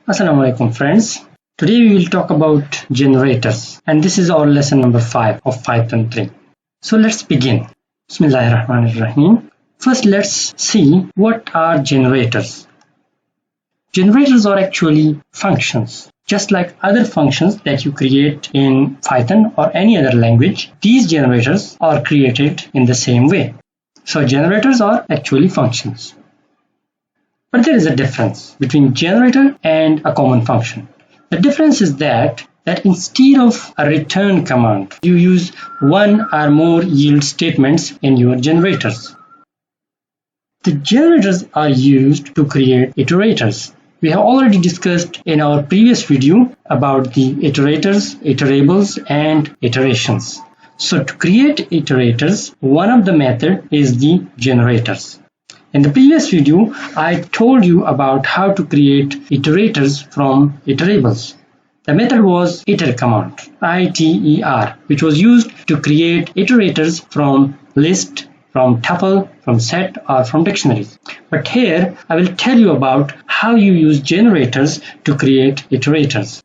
Assalamu alaikum friends. Today we will talk about generators and this is our lesson number 5 of Python 3. So let's begin. Bismillahirrahmanirrahim. First let's see what are generators. Generators are actually functions. Just like other functions that you create in Python or any other language, these generators are created in the same way. So generators are actually functions. But there is a difference between generator and a common function. The difference is that instead of a return command, you use one or more yield statements in your generators. The generators are used to create iterators. We have already discussed in our previous video about the iterators, iterables, and iterations. So to create iterators, one of the methods is the generators. In the previous video, I told you about how to create iterators from iterables. The method was iter command, I-T-E-R, which was used to create iterators from list, from tuple, from set, or from dictionaries. But here, I will tell you about how you use generators to create iterators.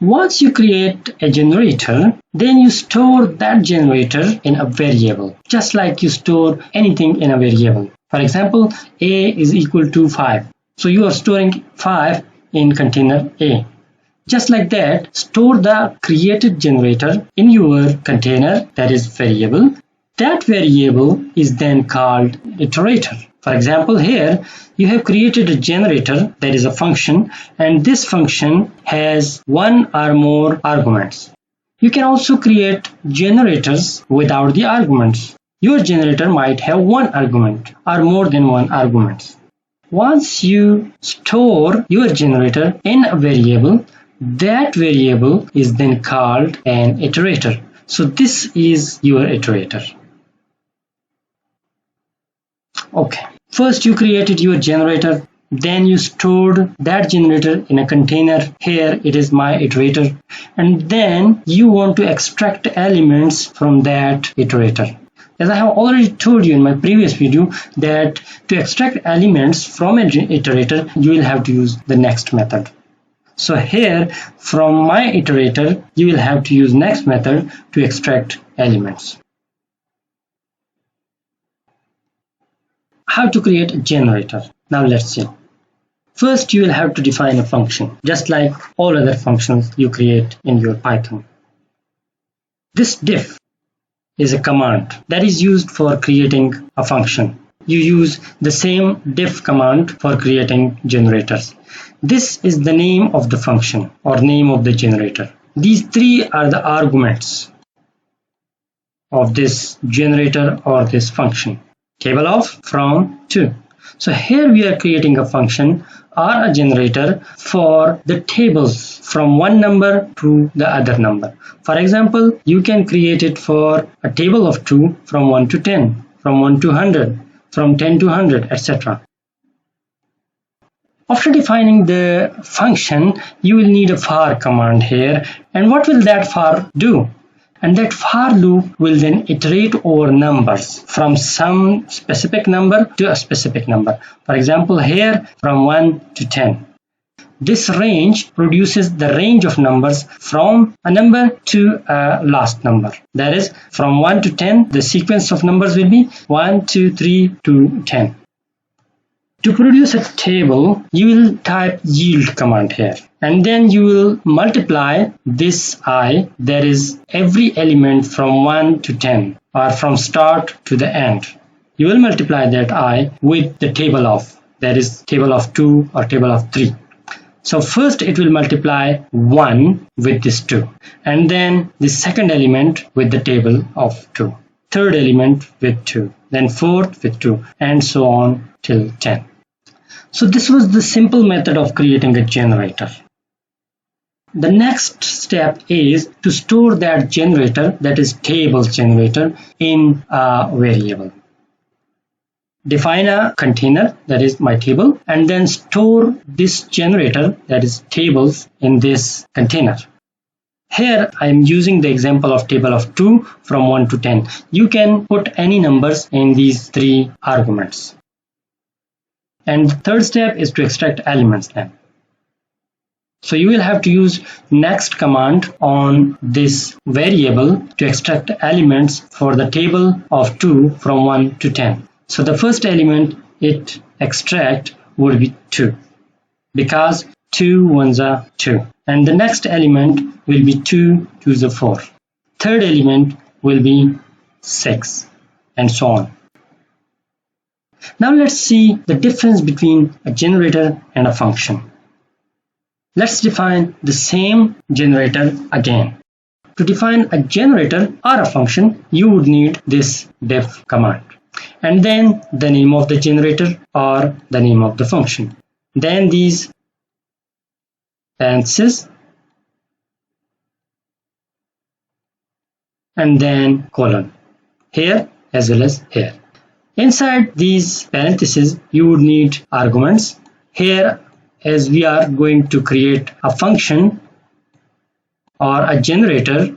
Once you create a generator, then you store that generator in a variable, just like you store anything in a variable. For example, A is equal to 5. So you are storing 5 in container A. Just like that, store the created generator in your container, that is variable. That variable is then called iterator. For example, here you have created a generator, that is a function, and this function has one or more arguments. You can also create generators without the arguments. Your generator might have one argument or more than one argument. Once you store your generator in a variable, that variable is then called an iterator. So this is your iterator. Okay, first you created your generator, then you stored that generator in a container. Here it is my iterator, and then you want to extract elements from that iterator. As I have already told you in my previous video that to extract elements from an iterator, you will have to use the next method. So here from my iterator, you will have to use next method to extract elements. How to create a generator? Now let's see. First, you will have to define a function, just like all other functions you create in your Python. This diff is a command that is used for creating a function. You use the same diff command for creating generators. This is the name of the function or name of the generator. These three are the arguments of this generator or this function. Table of, from, to. So here we are creating a function or a generator for the tables from one number to the other number. For example, you can create it for a table of 2 from 1 to 10, from 1 to 100, from 10 to 100, etc. After defining the function, you will need a for command here. And what will that for do? And that for loop will then iterate over numbers from some specific number to a specific number. For example, here from 1 to 10. This range produces the range of numbers from a number to a last number. That is, from 1 to 10, the sequence of numbers will be 1, 2, 3 to 10. To produce a table, you will type yield command here. And then you will multiply this I, that is every element from 1 to 10 or from start to the end. You will multiply that I with the table of, that is table of 2 or table of 3. So first it will multiply 1 with this 2 and then the second element with the table of 2, third element with 2, then fourth with 2 and so on till 10. So this was the simple method of creating a generator. The next step is to store that generator, that is table generator, in a variable. Define a container, that is my table, and then store this generator, that is tables, in this container. Here I am using the example of table of 2 from 1 to 10. You can put any numbers in these three arguments. And the third step is to extract elements then. So you will have to use next command on this variable to extract elements for the table of 2 from 1 to 10. So the first element it extract would be 2 because 2 ones are 2, and the next element will be 2 twos are 4. Third element will be 6, and so on. Now let's see the difference between a generator and a function. Let's define the same generator again. To define a generator or a function, you would need this def command, and then the name of the generator or the name of the function. Then these parentheses, and then colon, here as well as here. Inside these parentheses, you would need arguments. Here, as we are going to create a function or a generator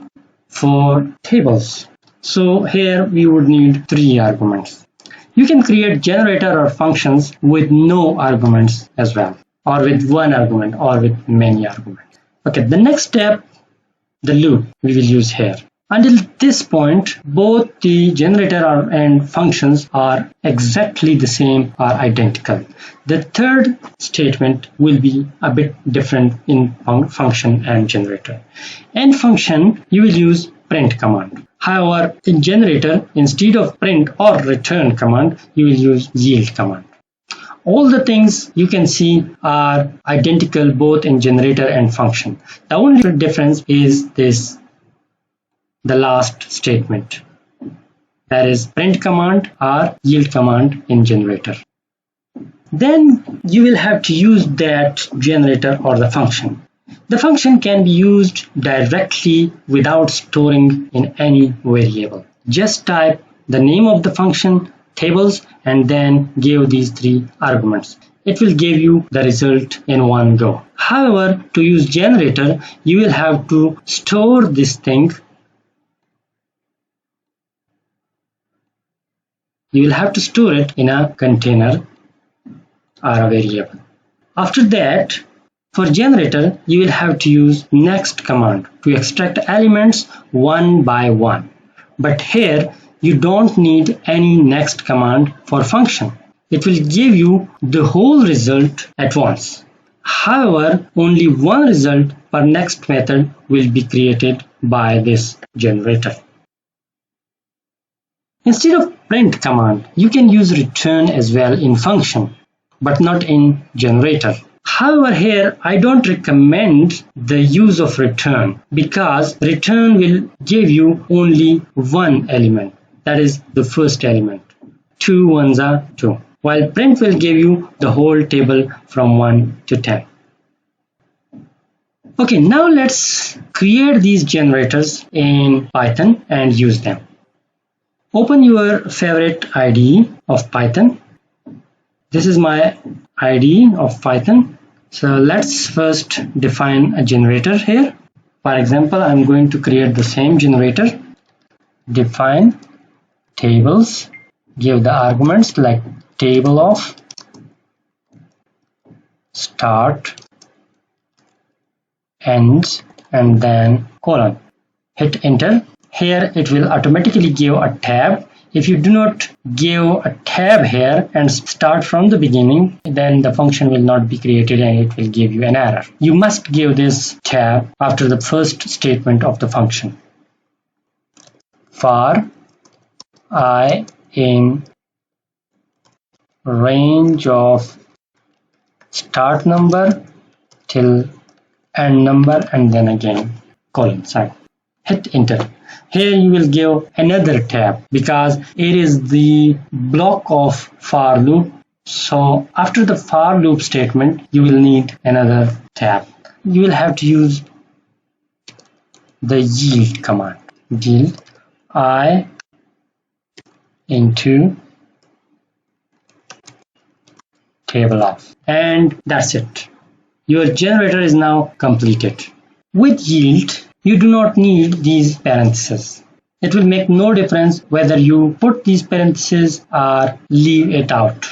for tables, so here we would need 3 arguments. You can create generator or functions with no arguments as well, or with 1 argument, or with many arguments. Okay, the next step, the loop we will use here. Until this point, both the generator and functions are exactly the same or identical. The third statement will be a bit different in function and generator. In function, you will use print command. However, in generator, instead of print or return command, you will use yield command. All the things you can see are identical both in generator and function. The only difference is this, the last statement, that is print command or yield command in generator. Then you will have to use that generator or the function. The function can be used directly without storing in any variable. Just type the name of the function, tables, and then give these 3 arguments. It will give you the result in one go. However, to use generator, you will have to store this thing. You will have to store it in a container or a variable. After that, for generator, you will have to use next command to extract elements one by one. But here, you don't need any next command for function. It will give you the whole result at once. However, only one result per next method will be created by this generator. Instead of print command, you can use return as well in function, but not in generator. However, here I don't recommend the use of return because return will give you only one element, that is the first element. 2 ones are 2, while print will give you the whole table from 1 to 10. Okay, now let's create these generators in Python and use them. Open your favorite IDE of Python. This is my IDE of Python. So let's first define a generator here. For example, I'm going to create the same generator. Define tables. Give the arguments like table of start, end, and then colon. Hit enter. Here it will automatically give a tab. If you do not give a tab here and start from the beginning, then the function will not be created and it will give you an error. You must give this tab after the first statement of the function. For I in range of start number till end number, and then again colon sign. Hit enter. Here you will give another tab because it is the block of for loop. So after the for loop statement, you will need another tab. You will have to use the yield command. Yield I into table of, and that's it. Your generator is now completed. With yield, you do not need these parentheses. It will make no difference whether you put these parentheses or leave it out.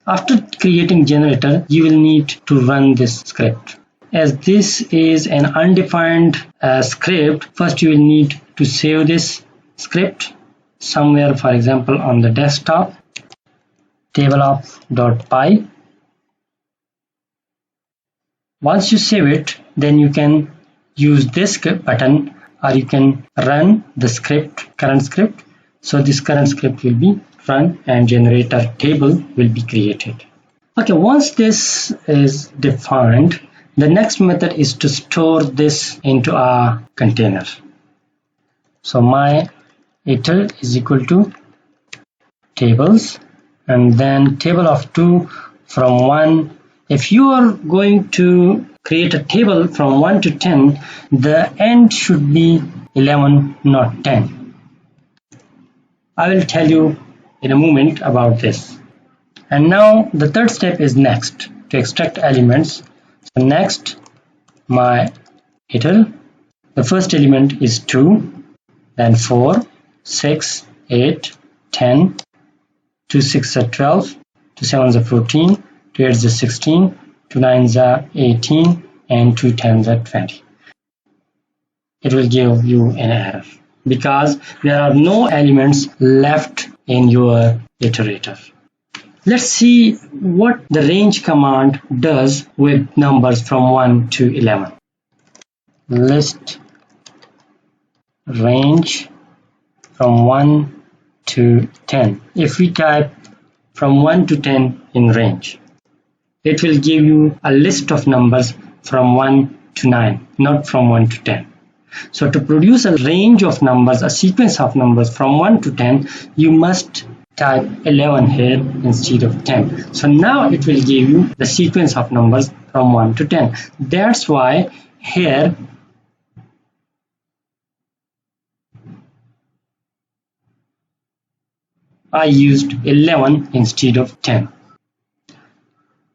After creating generator, you will need to run this script. as this is an undefined script, first you will need to save this script somewhere, for example on the desktop, table of .py. Once you save it, then you can use this button, or you can run the current script. So this current script will be run and generator table will be created. Okay, once this is defined, the next method is to store this into a container. So my iter is equal to tables, and then table of 2 from 1. If you are going to create a table from 1 to 10, the end should be 11, not 10. I will tell you in a moment about this. And now the third step is next, to extract elements. So next, my iter, the first element is 2, then 4, 6, 8, 10, 2 6 are 12, 2 7 are 14, 2 8 are 16, 2 9 are 18, and 2 10 are 20. It will give you an error because there are no elements left in your iterator. Let's see what the range command does with numbers from 1 to 11. List range from 1 to 10. If we type from 1 to 10 in range, it will give you a list of numbers from 1 to 9, not from 1 to 10. So to produce a range of numbers, a sequence of numbers from 1 to 10, you must type 11 here instead of 10. So now it will give you the sequence of numbers from 1 to 10. That's why here I used 11 instead of 10.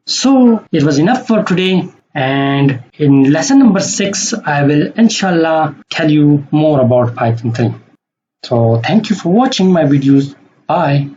So it was enough for today, and in lesson number 6 I will inshallah tell you more about Python 3. So thank you for watching my videos. Bye.